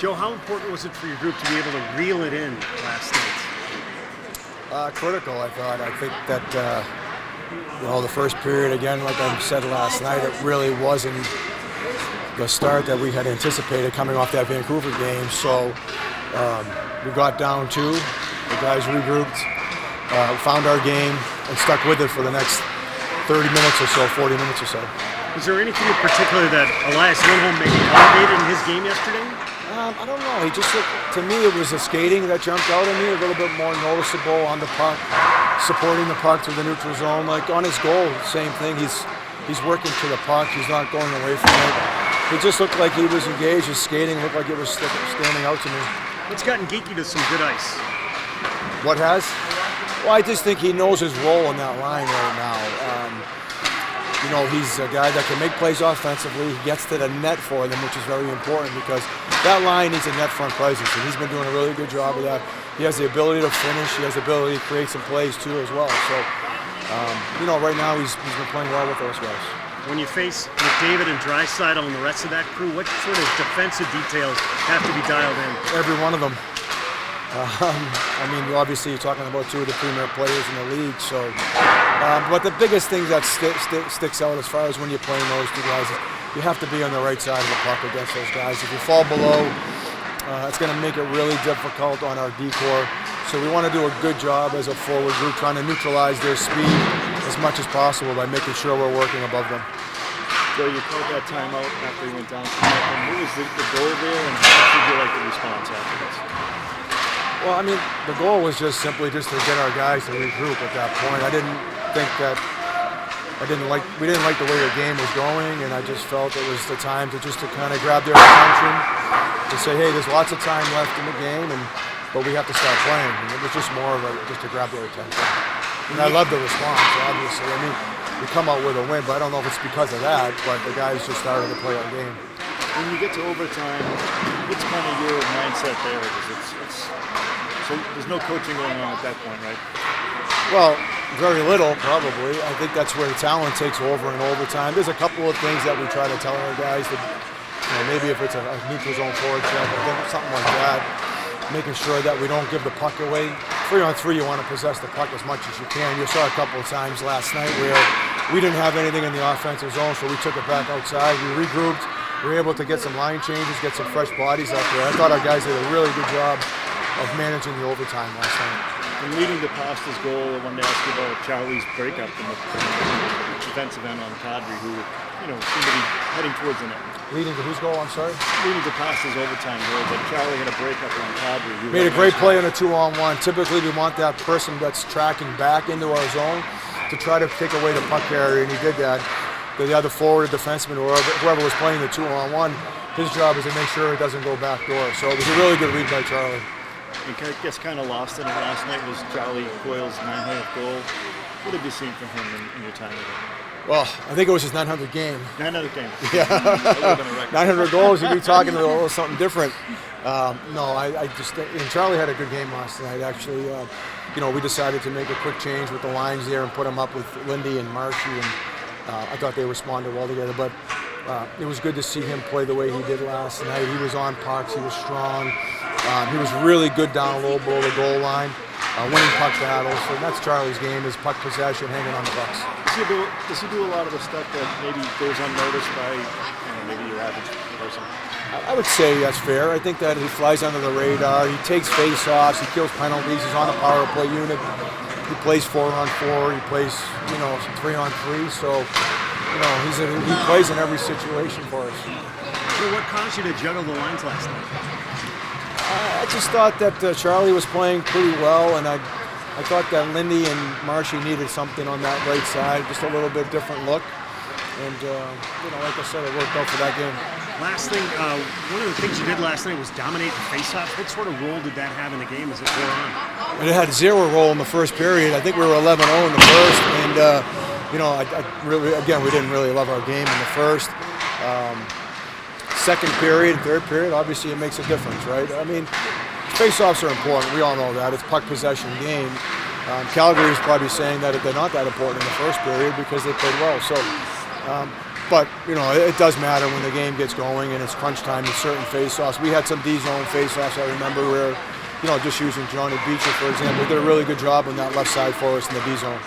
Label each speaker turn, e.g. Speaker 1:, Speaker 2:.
Speaker 1: Joe, how important was it for your group to be able to reel it in last night?
Speaker 2: Critical, I thought. I think that the first period, again, like I said last night, it really wasn't the start that we had anticipated coming off that Vancouver game. So we got down 2. The guys regrouped, found our game, and stuck with it for the next 30 minutes or so, 40 minutes or so.
Speaker 1: Was there anything in particular that Elias Lindholm maybe elevated in his game yesterday?
Speaker 2: I don't know. He just looked, to me, it was the skating that jumped out at me, a little bit more noticeable on the puck, supporting the puck through the neutral zone. Like on his goal, same thing. He's working to the puck. He's not going away from it. It just looked like he was engaged. His skating looked like it was standing out to me.
Speaker 1: What's gotten Geeky to some good ice?
Speaker 2: What has? Well, I just think he knows his role in that line right now. He's a guy that can make plays offensively. He gets to the net for them, which is very important because that line needs a net front presence, and he's been doing a really good job of that. He has the ability to finish. He has the ability to create some plays too as well. So, right now he's been playing well with those guys.
Speaker 1: When you face McDavid and Draisaitl and the rest of that crew, what sort of defensive details have to be dialed in?
Speaker 2: Every one of them. Obviously you're talking about 2 of the premier players in the league. So, but the biggest thing that sticks out as far as when you're playing those 2 guys is you have to be on the right side of the puck against those guys. If you fall below, it's going to make it really difficult on our D-core. So we want to do a good job as a forward group trying to neutralize their speed as much as possible by making sure we're working above them.
Speaker 3: So you called that timeout after you went down to nothing. What was the goal there, and how did you like the response afterwards?
Speaker 2: Well, the goal was just simply to get our guys to regroup at that point. I didn't think that we didn't like the way the game was going, and I just felt it was the time to kind of grab their attention, to say, hey, there's lots of time left in the game, but we have to start playing. And it was just more of just to grab their attention. And I love the response, obviously. We come out with a win, but I don't know if it's because of that, but the guys just started to play our game.
Speaker 3: When you get to overtime, what's kind of your mindset there? Because so there's no coaching going on at that point, right?
Speaker 2: Well, very little, probably. I think that's where the talent takes over in overtime. There's a couple of things that we try to tell our guys that, maybe if it's a neutral zone forward check or something like that, making sure that we don't give the puck away. 3-on-3, you want to possess the puck as much as you can. You saw a couple of times last night where we didn't have anything in the offensive zone, so we took it back outside. We regrouped. We were able to get some line changes, get some fresh bodies out there. I thought our guys did a really good job of managing the overtime last night.
Speaker 3: And leading to Pasta's goal, I wanted to ask you about Charlie's breakup from the defensive end on Calgary, who seemed to be heading towards the net.
Speaker 2: Leading to whose goal, I'm sorry?
Speaker 3: Leading to Pasta's overtime goal, but Charlie had a breakup on Calgary.
Speaker 2: Made a great play on a 2-on-1. Typically, we want that person that's tracking back into our zone to try to take away the puck carrier, and he did that. The other forward, defenseman, or whoever was playing the 2-on-1, his job is to make sure it doesn't go back door. So it was a really good read by Charlie.
Speaker 3: And I guess kind of lost in it last night was Charlie Coyle's 900th goal. What have you seen from him in your time with him?
Speaker 2: Well, I think it was his 900th game.
Speaker 3: 900th game.
Speaker 2: Yeah. 900 goals, you'd be talking a little something different. I just think, and Charlie had a good game last night, actually. We decided to make a quick change with the lines there and put him up with Lindy and Marshy, and I thought they responded well together. But it was good to see him play the way he did last night. He was on pucks, he was strong. He was really good down low below the goal line, winning puck battles. So that's Charlie's game, is puck possession, hanging on the pucks.
Speaker 3: Does he do a lot of the stuff that maybe goes unnoticed by maybe your average person?
Speaker 2: I would say that's fair. I think that he flies under the radar. He takes face-offs. He kills penalties. He's on a power play unit. He plays 4-on-4. He plays, 3-on-3. So, he plays in every situation for us.
Speaker 1: So what caused you to juggle the lines last night?
Speaker 2: I just thought that Charlie was playing pretty well, and I thought that Lindy and Marshy needed something on that right side, just a little bit different look. And, like I said, it worked out for that game.
Speaker 1: Last thing, one of the things you did last night was dominate the faceoffs. What sort of role did that have in the game as it wore on?
Speaker 2: And it had 0 role in the first period. I think we were 11-0 in the first, and we didn't really love our game in the first. Second period, third period, obviously it makes a difference, right? Faceoffs are important. We all know that. It's puck possession game. Calgary is probably saying that they're not that important in the first period because they played well. So But, you know, it does matter when the game gets going and it's crunch time in certain faceoffs. We had some D-zone faceoffs, I remember, where, you know, just using Johnny Beecher, for example, did a really good job on that left side for us in the D-zone.